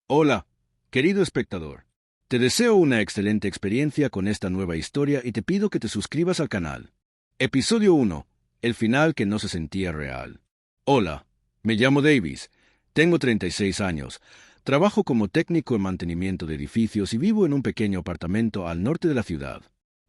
Hola, querido espectador. Te deseo una excelente experiencia con esta nueva historia y te pido que te suscribas al canal. Episodio 1. El final que no se sentía real. Hola, me llamo Davis, tengo 36 años, trabajo como técnico en mantenimiento de edificios y vivo en un pequeño apartamento al norte de la ciudad.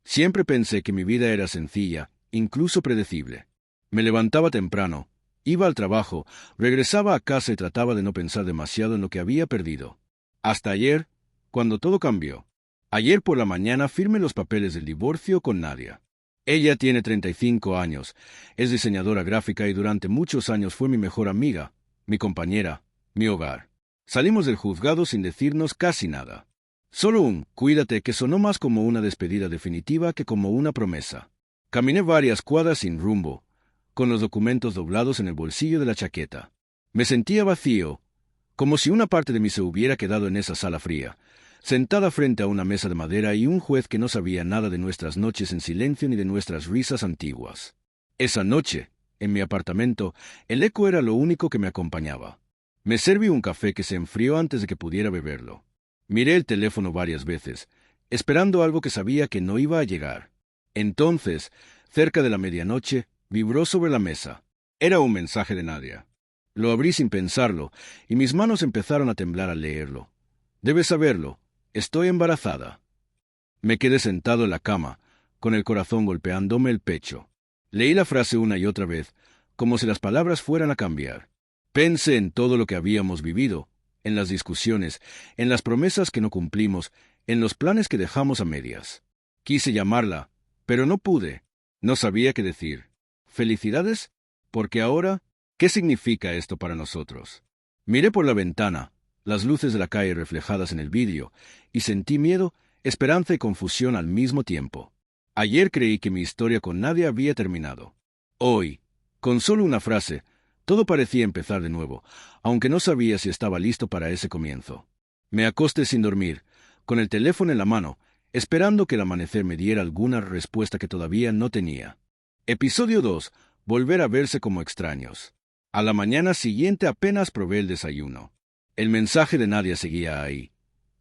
Siempre pensé que mi vida era sencilla, incluso predecible. Me levantaba temprano, iba al trabajo, regresaba a casa y trataba de no pensar demasiado en lo que había perdido. Hasta ayer, cuando todo cambió. Ayer por la mañana firmé los papeles del divorcio con Nadia. Ella tiene 35 años, es diseñadora gráfica y durante muchos años fue mi mejor amiga, mi compañera, mi hogar. Salimos del juzgado sin decirnos casi nada. Solo un cuídate que sonó más como una despedida definitiva que como una promesa. Caminé varias cuadras sin rumbo, con los documentos doblados en el bolsillo de la chaqueta. Me sentía vacío, como si una parte de mí se hubiera quedado en esa sala fría, sentada frente a una mesa de madera y un juez que no sabía nada de nuestras noches en silencio ni de nuestras risas antiguas. Esa noche, en mi apartamento, el eco era lo único que me acompañaba. Me serví un café que se enfrió antes de que pudiera beberlo. Miré el teléfono varias veces, esperando algo que sabía que no iba a llegar. Entonces, cerca de la medianoche, vibró sobre la mesa. Era un mensaje de Nadia. Lo abrí sin pensarlo, y mis manos empezaron a temblar al leerlo. Debes saberlo, estoy embarazada. Me quedé sentado en la cama, con el corazón golpeándome el pecho. Leí la frase una y otra vez, como si las palabras fueran a cambiar. Pensé en todo lo que habíamos vivido, en las discusiones, en las promesas que no cumplimos, en los planes que dejamos a medias. Quise llamarla, pero no pude. No sabía qué decir. ¿Felicidades? Porque ahora, ¿qué significa esto para nosotros? Miré por la ventana, las luces de la calle reflejadas en el vidrio, y sentí miedo, esperanza y confusión al mismo tiempo. Ayer creí que mi historia con Nadia había terminado. Hoy, con solo una frase, todo parecía empezar de nuevo, aunque no sabía si estaba listo para ese comienzo. Me acosté sin dormir, con el teléfono en la mano, esperando que el amanecer me diera alguna respuesta que todavía no tenía. Episodio 2. Volver a verse como extraños. A la mañana siguiente apenas probé el desayuno. El mensaje de Nadia seguía ahí,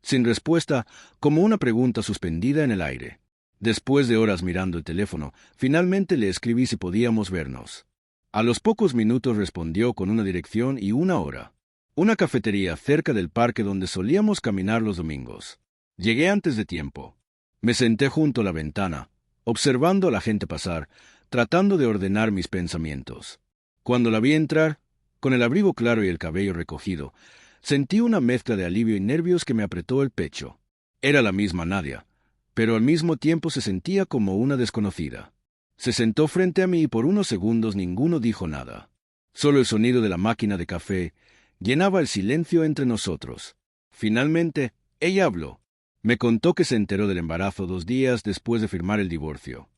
sin respuesta, como una pregunta suspendida en el aire. Después de horas mirando el teléfono, finalmente le escribí si podíamos vernos. A los pocos minutos respondió con una dirección y una hora. Una cafetería cerca del parque donde solíamos caminar los domingos. Llegué antes de tiempo. Me senté junto a la ventana, observando a la gente pasar, tratando de ordenar mis pensamientos. Cuando la vi entrar, con el abrigo claro y el cabello recogido, sentí una mezcla de alivio y nervios que me apretó el pecho. Era la misma Nadia, pero al mismo tiempo se sentía como una desconocida. Se sentó frente a mí y por unos segundos ninguno dijo nada. Solo el sonido de la máquina de café llenaba el silencio entre nosotros. Finalmente, ella habló. Me contó que se enteró del embarazo 2 días después de firmar el divorcio.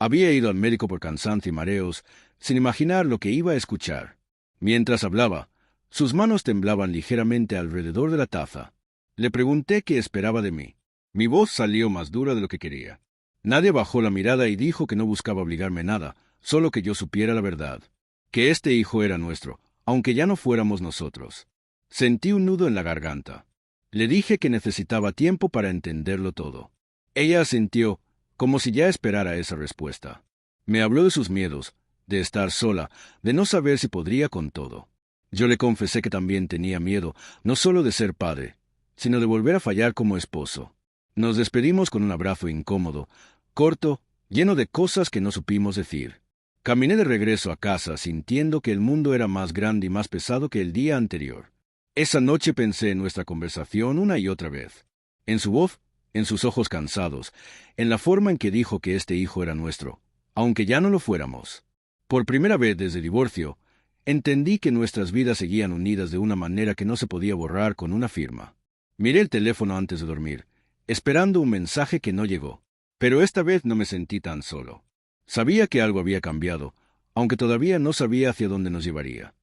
Había ido al médico por cansancio y mareos, sin imaginar lo que iba a escuchar. Mientras hablaba, sus manos temblaban ligeramente alrededor de la taza. Le pregunté qué esperaba de mí. Mi voz salió más dura de lo que quería. Nadie bajó la mirada y dijo que no buscaba obligarme a nada, solo que yo supiera la verdad. Que este hijo era nuestro, aunque ya no fuéramos nosotros. Sentí un nudo en la garganta. Le dije que necesitaba tiempo para entenderlo todo. Ella asintió, como si ya esperara esa respuesta. Me habló de sus miedos, de estar sola, de no saber si podría con todo. Yo le confesé que también tenía miedo, no solo de ser padre, sino de volver a fallar como esposo. Nos despedimos con un abrazo incómodo, corto, lleno de cosas que no supimos decir. Caminé de regreso a casa sintiendo que el mundo era más grande y más pesado que el día anterior. Esa noche pensé en nuestra conversación una y otra vez. En su voz, en sus ojos cansados, en la forma en que dijo que este hijo era nuestro, aunque ya no lo fuéramos. Por primera vez desde el divorcio, entendí que nuestras vidas seguían unidas de una manera que no se podía borrar con una firma. Miré el teléfono antes de dormir, esperando un mensaje que no llegó. Pero esta vez no me sentí tan solo. Sabía que algo había cambiado, aunque todavía no sabía hacia dónde nos llevaría.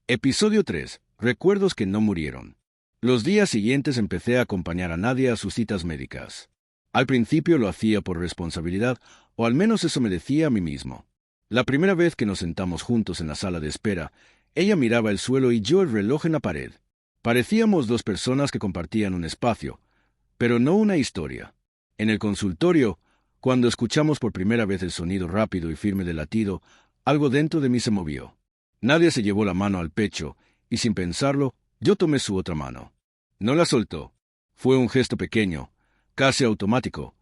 Episodio 3. Recuerdos que no murieron. Los días siguientes empecé a acompañar a Nadia a sus citas médicas. Al principio lo hacía por responsabilidad, o al menos eso me decía a mí mismo. La primera vez que nos sentamos juntos en la sala de espera, ella miraba el suelo y yo el reloj en la pared. Parecíamos dos personas que compartían un espacio, pero no una historia. En el consultorio, cuando escuchamos por primera vez el sonido rápido y firme del latido, algo dentro de mí se movió. Nadia se llevó la mano al pecho, y sin pensarlo, yo tomé su otra mano. No la soltó. Fue un gesto pequeño, casi automático,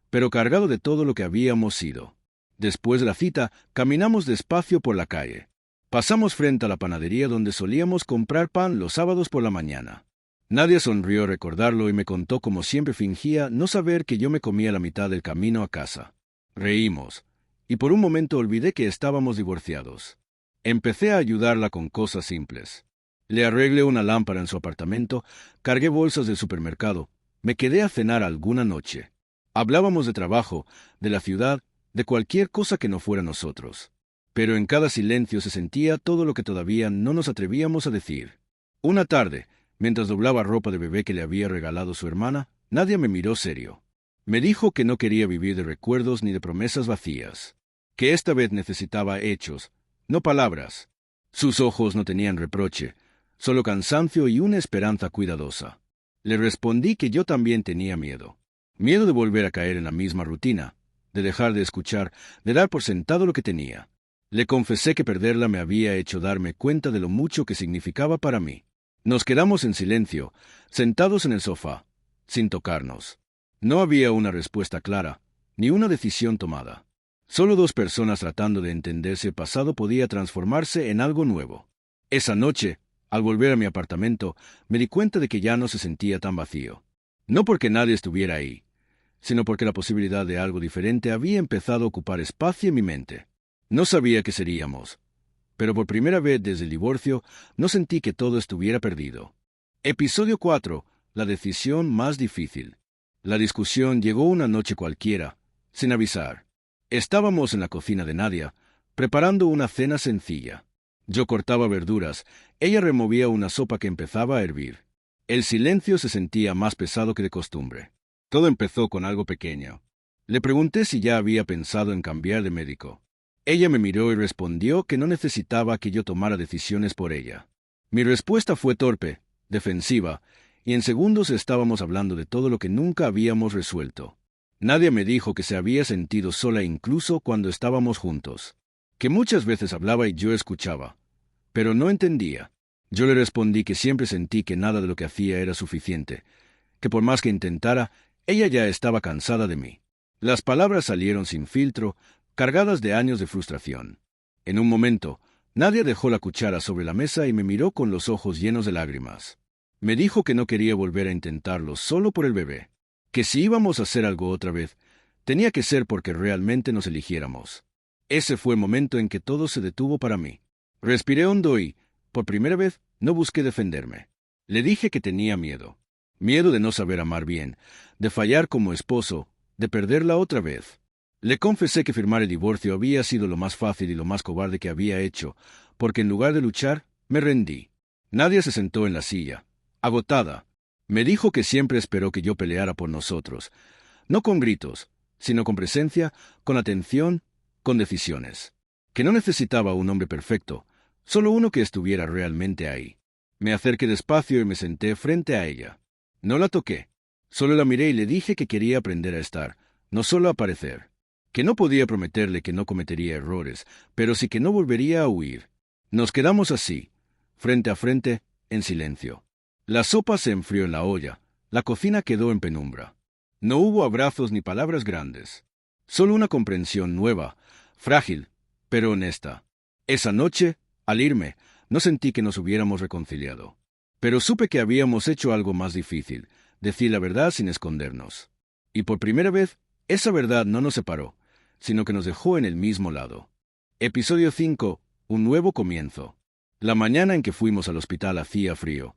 pero cargado de todo lo que habíamos sido. Después de la cita, caminamos despacio por la calle. Pasamos frente a la panadería donde solíamos comprar pan los sábados por la mañana. Nadia sonrió al recordarlo y me contó como siempre fingía no saber que yo me comía la mitad del camino a casa. Reímos, y por un momento olvidé que estábamos divorciados. Empecé a ayudarla con cosas simples. Le arreglé una lámpara en su apartamento, cargué bolsas del supermercado, me quedé a cenar alguna noche. Hablábamos de trabajo, de la ciudad, de cualquier cosa que no fuera nosotros. Pero en cada silencio se sentía todo lo que todavía no nos atrevíamos a decir. Una tarde, mientras doblaba ropa de bebé que le había regalado su hermana, Nadia me miró serio. Me dijo que no quería vivir de recuerdos ni de promesas vacías, que esta vez necesitaba hechos, no palabras. Sus ojos no tenían reproche, solo cansancio y una esperanza cuidadosa. Le respondí que yo también tenía miedo. Miedo de volver a caer en la misma rutina, de dejar de escuchar, de dar por sentado lo que tenía. Le confesé que perderla me había hecho darme cuenta de lo mucho que significaba para mí. Nos quedamos en silencio, sentados en el sofá, sin tocarnos. No había una respuesta clara, ni una decisión tomada. Solo dos personas tratando de entender si el pasado podía transformarse en algo nuevo. Esa noche, al volver a mi apartamento, me di cuenta de que ya no se sentía tan vacío. No porque nadie estuviera ahí, sino porque la posibilidad de algo diferente había empezado a ocupar espacio en mi mente. No sabía qué seríamos, pero por primera vez desde el divorcio no sentí que todo estuviera perdido. Episodio 4. La decisión más difícil. La discusión llegó una noche cualquiera, sin avisar. Estábamos en la cocina de Nadia, preparando una cena sencilla. Yo cortaba verduras, ella removía una sopa que empezaba a hervir. El silencio se sentía más pesado que de costumbre. Todo empezó con algo pequeño. Le pregunté si ya había pensado en cambiar de médico. Ella me miró y respondió que no necesitaba que yo tomara decisiones por ella. Mi respuesta fue torpe, defensiva, y en segundos estábamos hablando de todo lo que nunca habíamos resuelto. Nadia me dijo que se había sentido sola incluso cuando estábamos juntos, que muchas veces hablaba y yo escuchaba, pero no entendía. Yo le respondí que siempre sentí que nada de lo que hacía era suficiente, que por más que intentara, ella ya estaba cansada de mí. Las palabras salieron sin filtro, cargadas de años de frustración. En un momento, Nadia dejó la cuchara sobre la mesa y me miró con los ojos llenos de lágrimas. Me dijo que no quería volver a intentarlo solo por el bebé, que si íbamos a hacer algo otra vez, tenía que ser porque realmente nos eligiéramos. Ese fue el momento en que todo se detuvo para mí. Respiré hondo y, por primera vez, no busqué defenderme. Le dije que tenía miedo. Miedo de no saber amar bien, de fallar como esposo, de perderla otra vez. Le confesé que firmar el divorcio había sido lo más fácil y lo más cobarde que había hecho, porque en lugar de luchar, me rendí. Nadia se sentó en la silla, agotada. Me dijo que siempre esperó que yo peleara por nosotros, no con gritos, sino con presencia, con atención, con decisiones. Que no necesitaba un hombre perfecto, solo uno que estuviera realmente ahí. Me acerqué despacio y me senté frente a ella. No la toqué, solo la miré y le dije que quería aprender a estar, no solo a parecer. Que no podía prometerle que no cometería errores, pero sí que no volvería a huir. Nos quedamos así, frente a frente, en silencio. La sopa se enfrió en la olla, la cocina quedó en penumbra. No hubo abrazos ni palabras grandes, solo una comprensión nueva, frágil, pero honesta. Esa noche, al irme, no sentí que nos hubiéramos reconciliado, pero supe que habíamos hecho algo más difícil, decir la verdad sin escondernos. Y por primera vez, esa verdad no nos separó, sino que nos dejó en el mismo lado. Episodio 5. Un nuevo comienzo. La mañana en que fuimos al hospital hacía frío,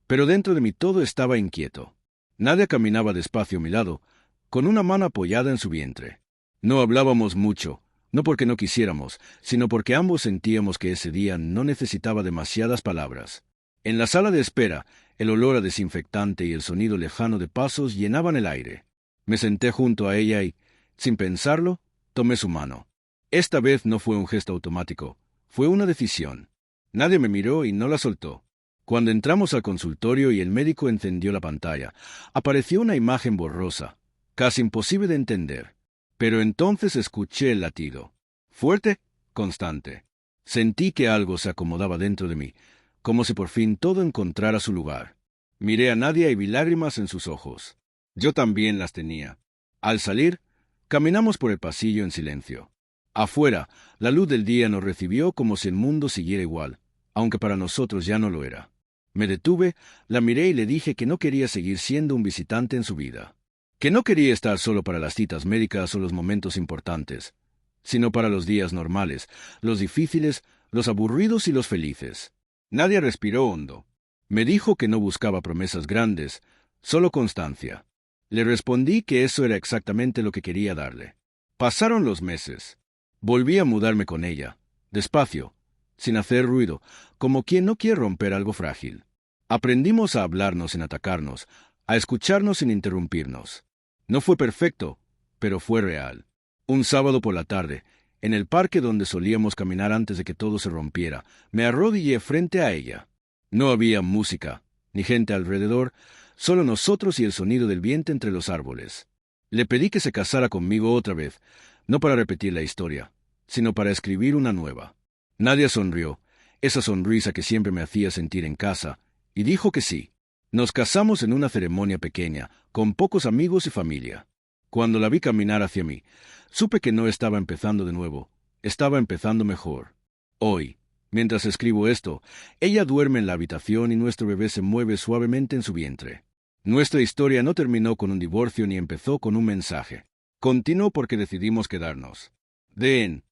pero dentro de mí todo estaba inquieto. Nadia caminaba despacio a mi lado, con una mano apoyada en su vientre. No hablábamos mucho, no porque no quisiéramos, sino porque ambos sentíamos que ese día no necesitaba demasiadas palabras. En la sala de espera, el olor a desinfectante y el sonido lejano de pasos llenaban el aire. Me senté junto a ella y, sin pensarlo, tomé su mano. Esta vez no fue un gesto automático, fue una decisión. Nadia me miró y no la soltó. Cuando entramos al consultorio y el médico encendió la pantalla, apareció una imagen borrosa, casi imposible de entender. Pero entonces escuché el latido. Fuerte, constante. Sentí que algo se acomodaba dentro de mí, como si por fin todo encontrara su lugar. Miré a Nadia y vi lágrimas en sus ojos. Yo también las tenía. Al salir, caminamos por el pasillo en silencio. Afuera, la luz del día nos recibió como si el mundo siguiera igual, aunque para nosotros ya no lo era. Me detuve, la miré y le dije que no quería seguir siendo un visitante en su vida. Que no quería estar solo para las citas médicas o los momentos importantes, sino para los días normales, los difíciles, los aburridos y los felices. Nadia respiró hondo. Me dijo que no buscaba promesas grandes, solo constancia. Le respondí que eso era exactamente lo que quería darle. Pasaron los meses. Volví a mudarme con ella, despacio, sin hacer ruido, como quien no quiere romper algo frágil. Aprendimos a hablarnos sin atacarnos, a escucharnos sin interrumpirnos. No fue perfecto, pero fue real. Un sábado por la tarde, en el parque donde solíamos caminar antes de que todo se rompiera, me arrodillé frente a ella. No había música, ni gente alrededor, solo nosotros y el sonido del viento entre los árboles. Le pedí que se casara conmigo otra vez, no para repetir la historia, sino para escribir una nueva. Nadia sonrió, esa sonrisa que siempre me hacía sentir en casa, y dijo que sí. Nos casamos en una ceremonia pequeña, con pocos amigos y familia. Cuando la vi caminar hacia mí, supe que no estaba empezando de nuevo, estaba empezando mejor. Hoy, mientras escribo esto, ella duerme en la habitación y nuestro bebé se mueve suavemente en su vientre. Nuestra historia no terminó con un divorcio ni empezó con un mensaje. Continuó porque decidimos quedarnos. Den,